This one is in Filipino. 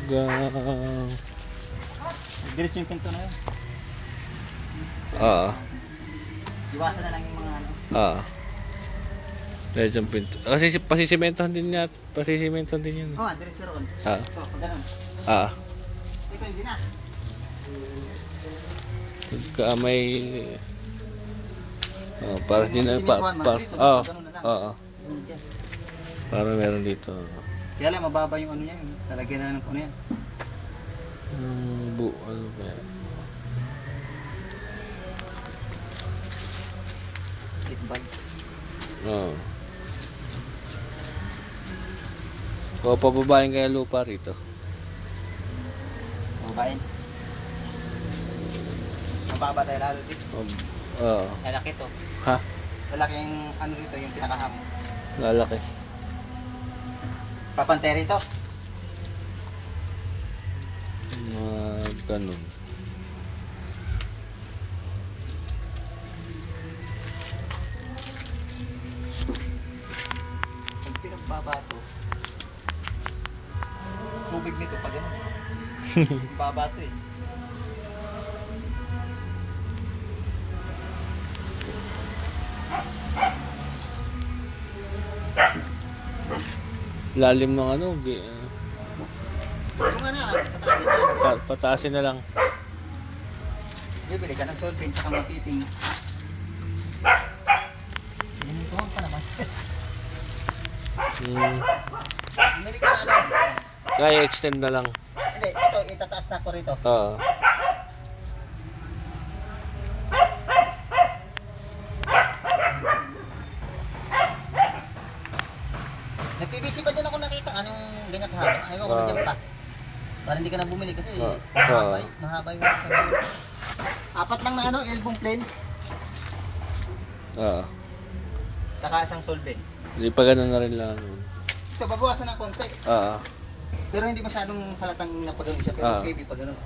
Hanggang... Diretso yung pinto na yun. Iwasan na lang yung mga ano. Diretso yung pinto. Kasi pasisimentohan din niya. Pasisimentohan din yun. Diretso roon. Ah. So, pag ganun. Ito hindi na. Pagka may... para din na... Para meron dito. Kaya lang, mababa yung ano niya. Talagyan na lang po na yan. Ano ba yan? Itbag. O, pababayin kaya lupa rito. Pababayin? Mababa tayo lalo dito. Lalaki to. Ha? Lalaki yung ano rito, yung pinakaham. Lalaki. Papante rito. Ganun. Pag pinagbaba to, tubig nito pag ano. Baba to eh. Lalim ng ano, Kung ano, pataasin na. pataasin na lang. Bibili ka ng solvent sa mga fittings. Sinintuhan pa naman. Bumili ka na ano. Kaya extend na lang. Hindi, ito itataas na ko rito. Nag-PVC pa din ako nakita. Anong ganyan kahaba? Ayaw ko nandiyan pa. Para hindi ka na bumili kasi mahaba yung isang kilo. Apat lang na ano, elbong plane. Tsaka isang solvent. Hindi pa ganun na rin lang. Ito, babawasan ng konti. Pero hindi masyadong halatang napagano'n siya. Pero KB pa gano'n.